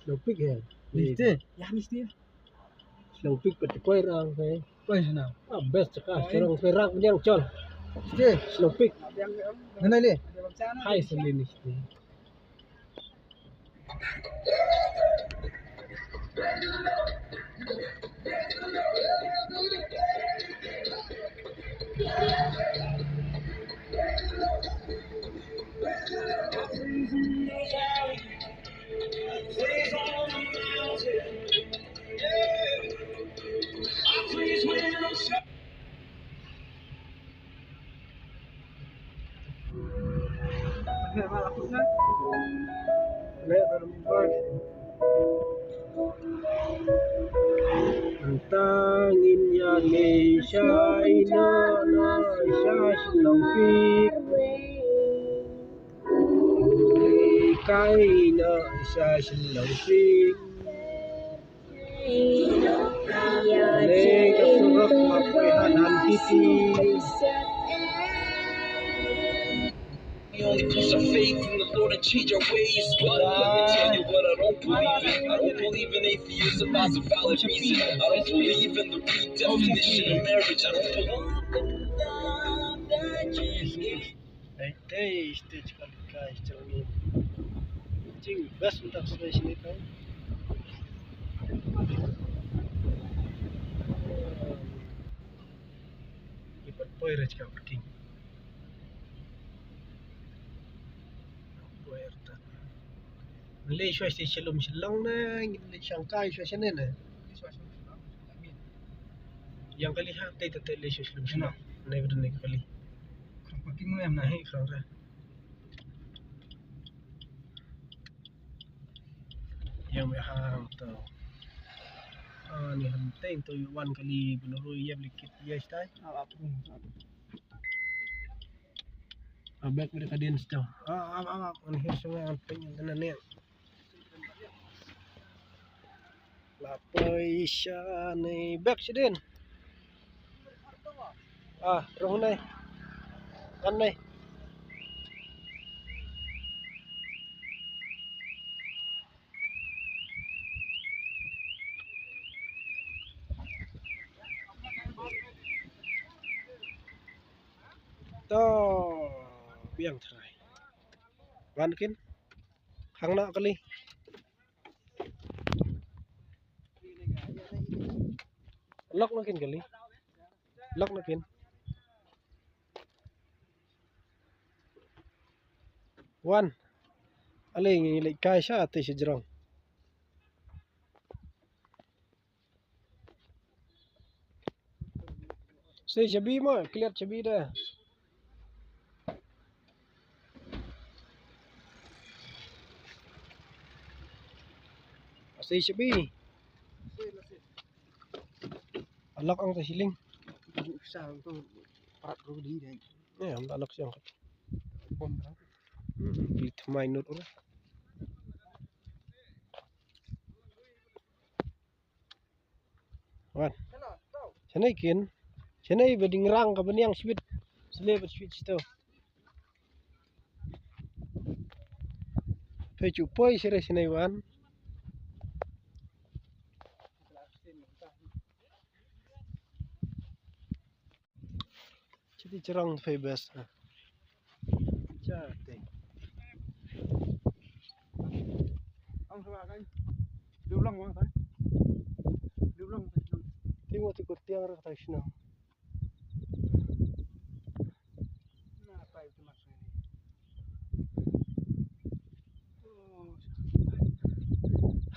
Lopik ya. Niste, ya niste. Lopik pati koi rang kai. Koi sana. Best cakap corong koi rang yang col. Niste, Lopik. mana le? Hai selin niste. Tangin yang Asia ina Asia lopik. Kai na Asia lopik. Le kasurak mapihan hantiti. We only put some faith in the Lord and change our ways. But let me tell you what I don't believe in. I don't believe in atheism as a valid reason. I don't believe in the redefinition of marriage. I don't believe. Stage kali kai cermin. Cing best untuk station itu. Lipat poir cakap working. Poir tak. Malaysia station lom silang na, ngin Shanghai station na. Yang kali hati tu Malaysia lom silang. Nai betul nai kali. Working mo yan na. Nahi kerang ra. Yang mahang tu. Ni hantai tu wan kali benar ia likit dia stai. Back mereka dia tu. Ni semua yang pengen ni. Lapoi sya ni back sidin. Rong nai. Kan nai. To biang try. Wankin hang nak kali. Lock nakin kali. Lock nakin. Wan. Aling ilai kai sya ati sejrong. Say chabi mo, clear chabi dah. Say chabi. Lock ang siling. Sa tu parat ro di dai. Am lock siang. Bom ra. Bit minor ora. Wan. Sanai kin. Sanai beding rang ka beniang switch. Selebet switch tu. Pecu poi sire sanai wan. Jadi cerang fai best. Jate. Ang sa kan. Dulang mo ta. Dulang. Timo ti kurtiang ra ta sino. Na pa itu mas ni.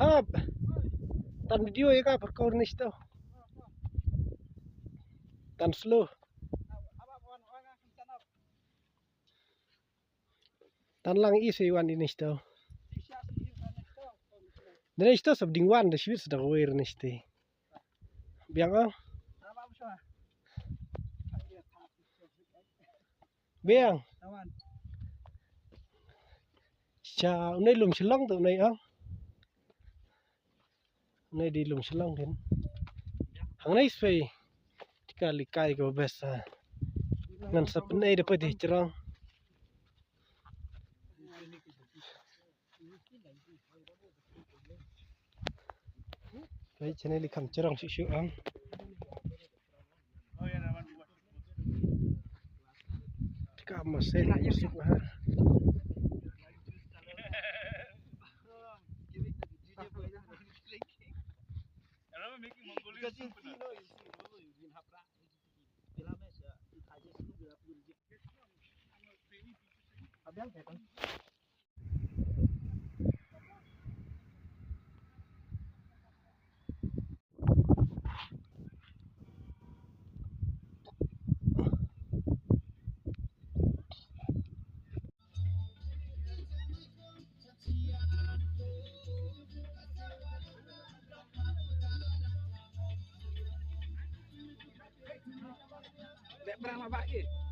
Hap. Tan video ya ka perkor ni sto. Tan slow. Tan lang isi wan ini sto. Dene sto sabding wan de switch da wer ni sti. Biang ang. Biang. Cha unai lum silang tu unai ang. Unai di lum silang din. Hang nai spai. Kali kai ko besa. Ngan sapenai dapat di cerang. Cái channel đi khăm cerong sih ang. Oh ya nama dua. Tika masih masuk ha. Making Mongolian soup. Dek berang apa ke?